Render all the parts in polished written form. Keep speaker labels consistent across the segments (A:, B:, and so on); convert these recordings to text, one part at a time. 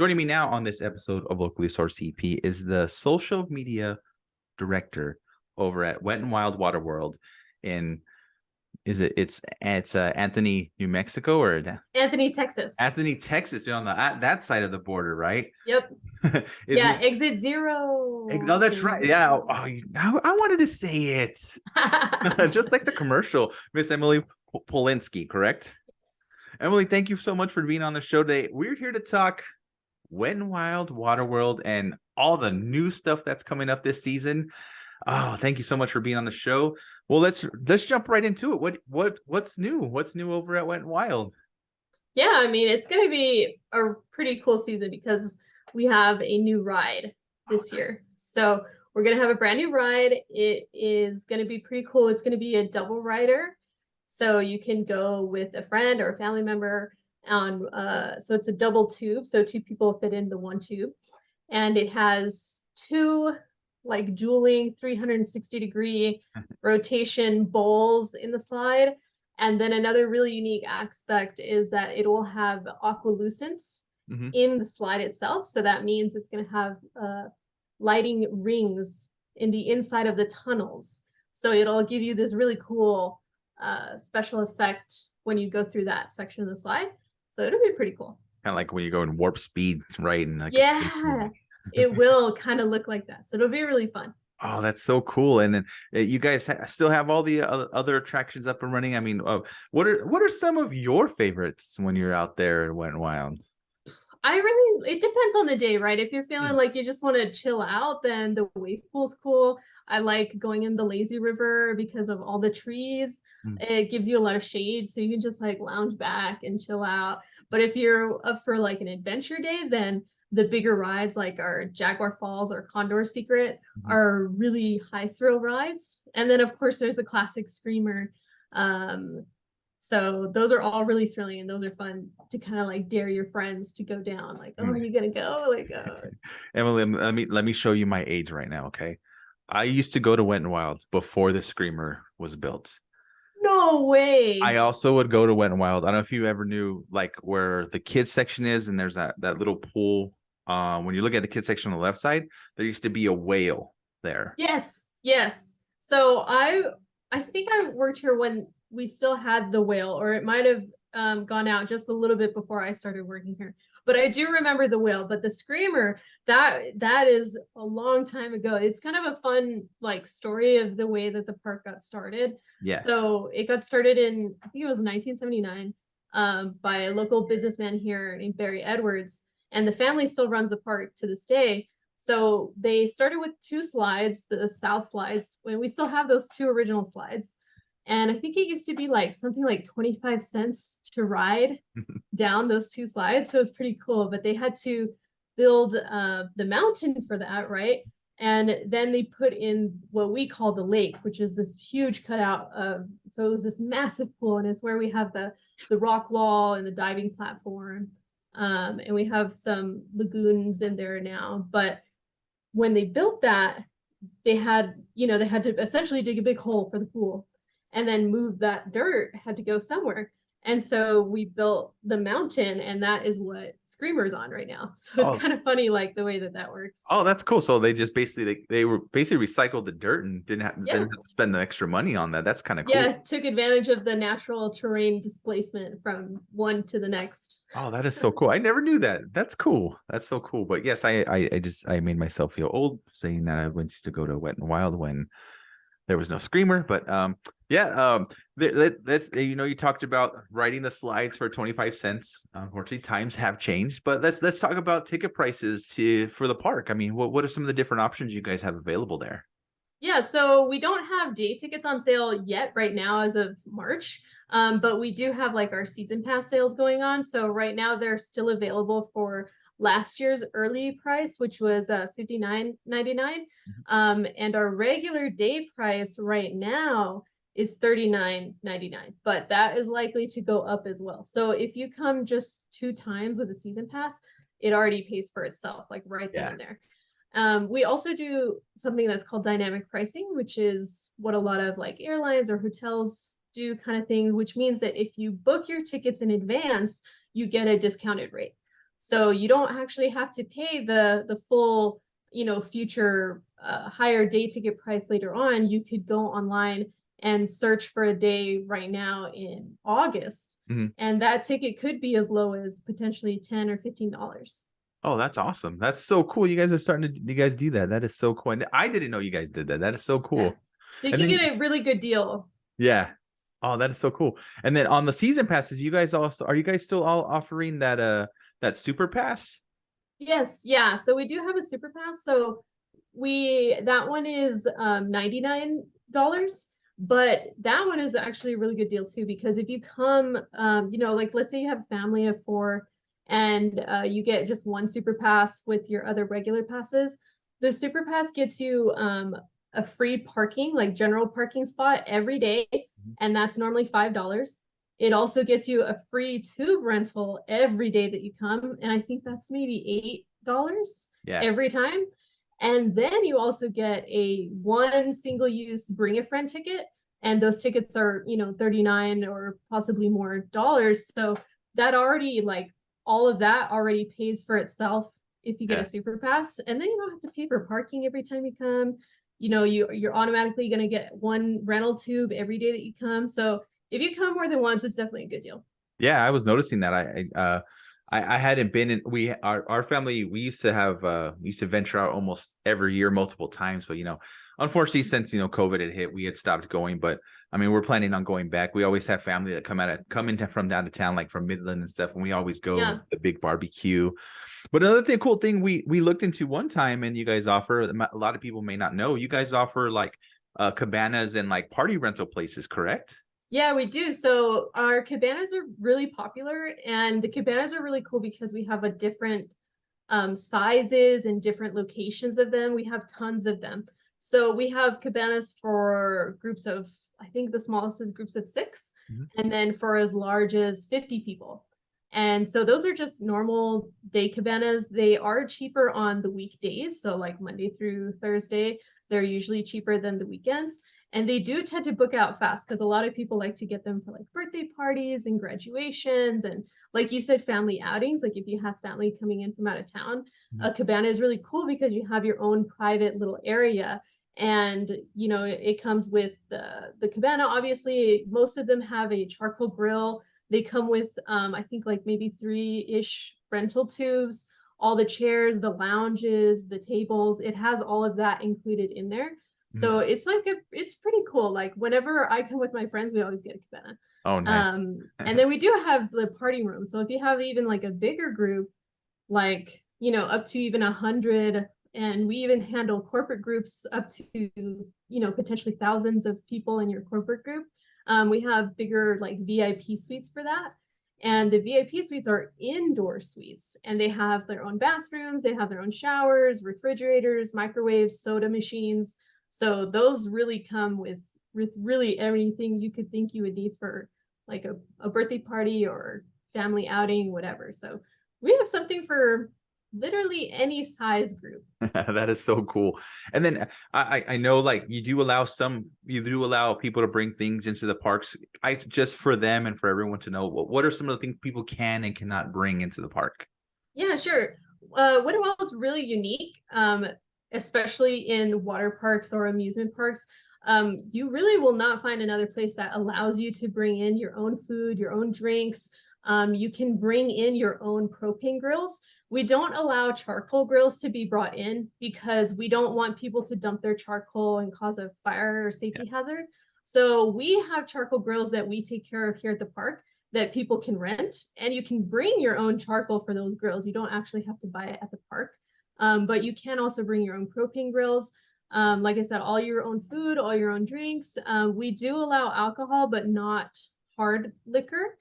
A: Joining me now on this episode of Locally Sourced CP is the social media director over at Wet and Wild Waterworld in it's Anthony, New Mexico, or
B: Anthony, Texas.
A: Anthony, Texas, on that side of the border, right?
B: Yep.
A: Is
B: Yeah,
A: Miss
B: exit zero.
A: Oh, that's right. Yeah. I wanted to say it. Just like the commercial. Miss Emily Polinsky, correct? Emily, thank you so much for being on the show today. We're here to talk Wet and Wild Waterworld and all the new stuff that's coming up this season. Oh, thank you so much for being on the show. Well, let's jump right into it. What's new? What's new over at Wet and Wild?
B: Yeah, I mean, it's going to be a pretty cool season because we have a new ride this year. So we're going to have a brand new ride. It is going to be pretty cool. It's going to be a double rider. So you can go with a friend or a family member on, so it's a double tube. So two people fit in the one tube. And it has two like dueling 360-degree rotation bowls in the slide. And then another really unique aspect is that it will have aqualucence in the slide itself. So that means it's going to have lighting rings in the inside of the tunnels. So it'll give you this really cool special effect when you go through that section of the slide. So it'll be pretty cool.
A: Kind of like when you go in warp speed, right? And like
B: yeah, it will kind of look like that. So it'll be really fun.
A: Oh, that's so cool! And then you guys still have all the other attractions up and running. I mean, what are some of your favorites when you're out there at Wet and Wild?
B: It depends on the day, right? If you're feeling like you just want to chill out, then the wave pool's cool. I like going in the lazy river because of all the trees. It gives you a lot of shade, so you can just like lounge back and chill out. But if you're up for like an adventure day, then the bigger rides like our Jaguar Falls or Condor Secret are really high thrill rides. And then of course there's the classic Screamer. So those are all really thrilling, and those are fun to kind of like dare your friends to go down. Like, oh, are you gonna go? Like,
A: Emily, let me show you my age right now. Okay, I used to go to Wet and Wild before the Screamer was built.
B: No way.
A: I also would go to Wet and Wild. I don't know if you ever knew like where the kids section is, and there's that little pool. When you look at the kids section on the left side, there used to be a whale there.
B: Yes. So I think I worked here when we still had the whale, or it might have gone out just a little bit before I started working here. But I do remember the whale. But the Screamer, that is a long time ago. It's kind of a fun like story of the way that the park got started.
A: Yeah.
B: So it got started in, I think it was 1979, by a local businessman here named Barry Edwards, and the family still runs the park to this day. So they started with two slides, the south slides, when we still have those two original slides. And I think it used to be like something like 25 cents to ride down those two slides. So it's pretty cool. But they had to build the mountain for that, right? And then they put in what we call the lake, which is this huge cutout of, so it was this massive pool, and it's where we have the rock wall and the diving platform. And we have some lagoons in there now. But when they built that, they had to essentially dig a big hole for the pool, and then move that dirt had to go somewhere. And so we built the mountain, and that is what Screamer's on right now. So it's kind of funny, like the way that works.
A: Oh, that's cool. So they just basically they were basically recycled the dirt and didn't have to spend the extra money on that. That's kind of cool.
B: Yeah, took advantage of the natural terrain displacement from one to the next.
A: Oh, that is so cool. I never knew that. That's cool. That's so cool. But yes, I made myself feel old saying that I went to go to Wet and Wild when there was no Screamer. But let's you talked about riding the slides for 25 cents. Unfortunately, times have changed, but let's talk about ticket prices for the park. I mean, what are some of the different options you guys have available there?
B: Yeah, so we don't have day tickets on sale yet right now as of March, but we do have like our season pass sales going on. So right now they're still available for last year's early price, which was $59.99. And our regular day price right now is $39.99, but that is likely to go up as well. So if you come just 2 times with a season pass, it already pays for itself, like right then and there. We also do something that's called dynamic pricing, which is what a lot of like airlines or hotels do kind of thing, which means that if you book your tickets in advance, you get a discounted rate. So you don't actually have to pay the full, future higher day ticket price later on. You could go online and search for a day right now in August,
A: Mhm.
B: and that ticket could be as low as potentially $10 or $15.
A: Oh, that's awesome. That's so cool. You guys are starting to you guys do that. That is so cool. And I didn't know you guys did that. That is so
B: Yeah.
A: cool.
B: So you
A: And
B: can
A: then
B: get a really good deal.
A: yeah. Oh, that is so cool. And then on the season passes, you guys also are you guys still all offering that super pass?
B: Yes, yeah. So we do have a super pass. So that one is $99, but that one is actually a really good deal too, because if you come, like let's say you have a family of four and you get just one super pass with your other regular passes, the super pass gets you a free parking, like general parking spot every day,
A: Mhm.
B: and that's normally $5. It also gets you a free tube rental every day that you come, and I think that's maybe $8
A: Yeah.
B: every time. And then you also get a one single use bring a friend ticket, and those tickets are 39 or possibly more dollars. So that already, like, all of that already pays for itself if you get
A: Yeah.
B: a super pass, and then you don't have to pay for parking every time you come. You're automatically going to get one rental tube every day that you come. So if you come more than once, it's definitely a good deal.
A: Yeah, I was noticing that. I hadn't been in our family, we used to venture out almost every year, multiple times, but unfortunately since COVID had hit, we had stopped going. But I mean, we're planning on going back. We always have family that come into from down to town, like from Midland and stuff, and we always go
B: Yeah.
A: to the big barbecue. But another cool thing we looked into one time, and you guys offer, a lot of people may not know, you guys offer like cabanas and like party rental places, correct?
B: Yeah, we do. So our cabanas are really popular, and the cabanas are really cool because we have a different sizes and different locations of them. We have tons of them. So we have cabanas for groups of, I think the smallest is groups of 6,
A: Mhm.
B: and then for as large as 50 people. And so those are just normal day cabanas. They are cheaper on the weekdays. So like Monday through Thursday, they're usually cheaper than the weekends. And they do tend to book out fast because a lot of people like to get them for like birthday parties and graduations, and like you said, family outings. Like if you have family coming in from out of town,
A: Mhm.
B: a cabana is really cool because you have your own private little area. And it comes with the cabana. Obviously, most of them have a charcoal grill. They come with I think like maybe 3-ish rental tubes, all the chairs, the lounges, the tables. It has all of that included in there.
A: Mhm.
B: So it's pretty cool. Like whenever I come with my friends, we always get a cabana.
A: Oh, nice.
B: And then we do have the party room. So if you have even like a bigger group, like up to even 100, and we even handle corporate groups up to potentially thousands of people in your corporate group. We have bigger like VIP suites for that. And the VIP suites are indoor suites, and they have their own bathrooms, they have their own showers, refrigerators, microwaves, soda machines. So those really come with really everything you could think you would need for like a birthday party or family outing, whatever. So we have something for literally any size group.
A: That is so cool. And then I know like you do allow people to bring things into the parks. I just for them and for everyone to know what are some of the things people can and cannot bring into the park.
B: Yeah, sure. Winterwell is really unique, especially in water parks or amusement parks. You really will not find another place that allows you to bring in your own food, your own drinks. You can bring in your own propane grills. We don't allow charcoal grills to be brought in because we don't want people to dump their charcoal and cause a fire or
A: Yeah.
B: safety hazard. So we have charcoal grills that we take care of here at the park that people can rent, and you can bring your own charcoal for those grills. You don't actually have to buy it at the park, but you can also bring your own propane grills. Like I said, all your own food, all your own drinks. We do allow alcohol, but not hard liquor.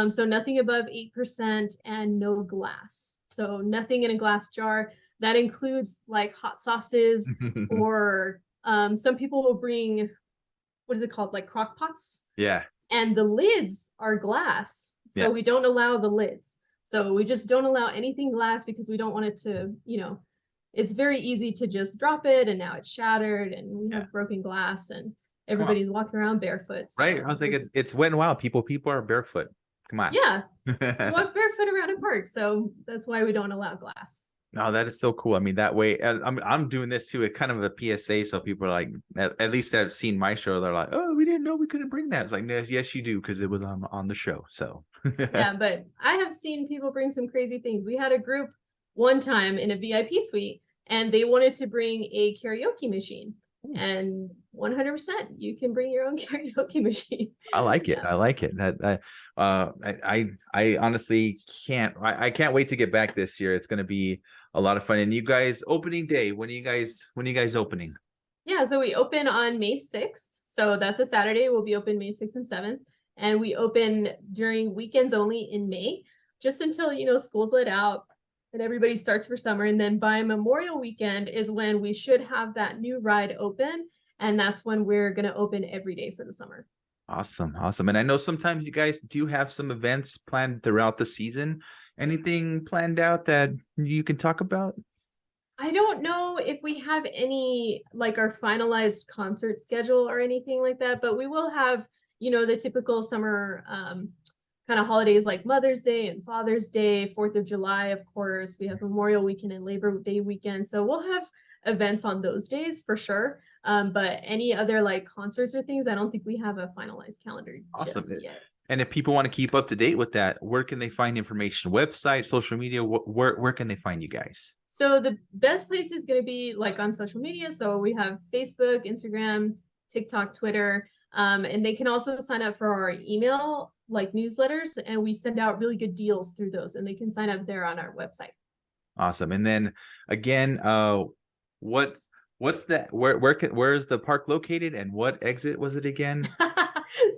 B: So nothing above 8% and no glass. So nothing in a glass jar. That includes like hot sauces, or some people will bring, what is it called? Like crock pots,
A: Yeah.
B: and the lids are glass. So
A: Yes.
B: we don't allow the lids. So we just don't allow anything glass because we don't want it to, it's very easy to just drop it and now it's shattered and we
A: Yeah.
B: have broken glass and
A: Come on.
B: everybody's walking around barefoot.
A: Right. I
B: So
A: was like, it's Wet and Wild. People are barefoot. Come on.
B: Yeah, we walk barefoot around a park, so that's why we don't allow glass.
A: No, that is so cool. I mean, that way, I'm doing this too. It's kind of a PSA, so people are like, at least have seen my show. They're like, "Oh, we didn't know we couldn't bring that." It's like, "No, yes, you do, because it was on the show." So,
B: Yeah, but I have seen people bring some crazy things. We had a group one time in a VIP suite, and they wanted to bring a karaoke machine. And 100%, you can bring your own karaoke machine.
A: I like it. I like it. I honestly can't. I can't wait to get back this year. It's going to be a lot of fun. And you guys, opening day. When are you guys opening?
B: Yeah, so we open on May 6th. So that's a Saturday. We'll be open May 6th and 7th. And we open during weekends only in May, just until, school's let out and everybody starts for summer. And then by Memorial Weekend is when we should have that new ride open. And that's when we're going to open every day for the summer.
A: Awesome. Awesome. And I know sometimes you guys do have some events planned throughout the season. Anything planned out that you can talk about?
B: I don't know if we have any like our finalized concert schedule or anything like that, but we will have, the typical summer kind of holidays like Mother's Day and Father's Day, 4th of July, of course. We have Memorial Weekend and Labor Day weekend. So we'll have events on those days for sure. But any other like concerts or things, I don't think we have a finalized calendar
A: Awesome.
B: just yet.
A: And if people want to keep up to date with that, where can they find information? Website, social media? Where can they find you guys?
B: So the best place is going to be like on social media. So we have Facebook, Instagram, TikTok, Twitter, and they can also sign up for our email like newsletters, and we send out really good deals through those, and they can sign up there on our website.
A: Awesome. And then again, what's that? Where is the park located, and what exit was it again?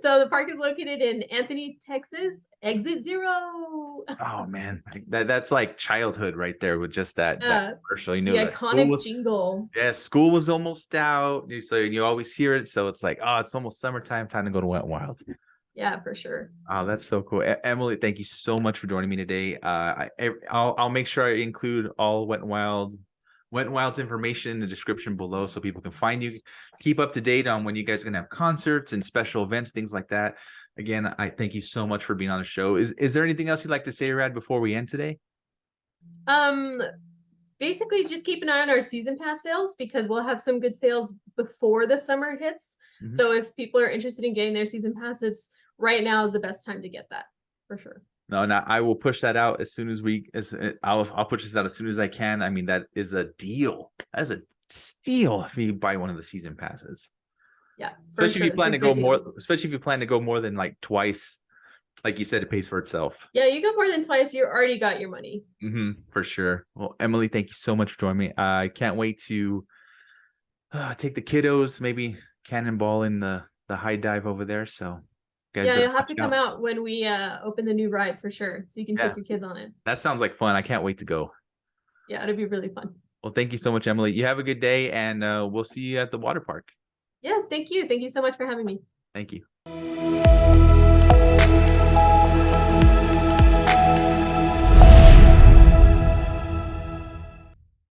B: So the park is located in Anthony, Texas, exit 0.
A: Oh man, that's like childhood right there with just that commercial.
B: The iconic jingle.
A: Yeah, school was almost out, so you always hear it. So it's like, oh, it's almost summertime, time to go to Wet Wild.
B: Yeah, for sure.
A: Oh, that's so cool. Emily, thank you so much for joining me today. I'll make sure I include all Wet Wild's information in the description below so people can find you, keep up to date on when you guys are gonna have concerts and special events, things like that. Again, I thank you so much for being on the show. Is there anything else you'd like to say, Rad, before we end today?
B: Basically just keep an eye on our season pass sales, because we'll have some good sales before the summer hits. Mm-hmm. So if people are interested in getting their season passes, right now is the best time to get that for sure.
A: No, I will push that out as soon as I'll push this out as soon as I can. I mean, that is a deal. That is a steal if you buy one of the season passes.
B: Yeah.
A: Especially if you plan to go more, especially if you plan to go more than like twice. Like you said, it pays for itself.
B: Yeah, you go more than twice, you already got your money.
A: For sure. Well, Emily, thank you so much for joining me. I can't wait to take the kiddos, maybe cannonball in the high dive over there. So
B: guys, yeah, you'll have to come out when we open the new ride for sure, so you can take your kids on it.
A: That sounds like fun. I can't wait to go.
B: Yeah, it'll be really fun.
A: Well, thank you so much, Emily. You have a good day, and we'll see you at the water park.
B: Yes, thank you. Thank you so much for having me.
A: Thank you.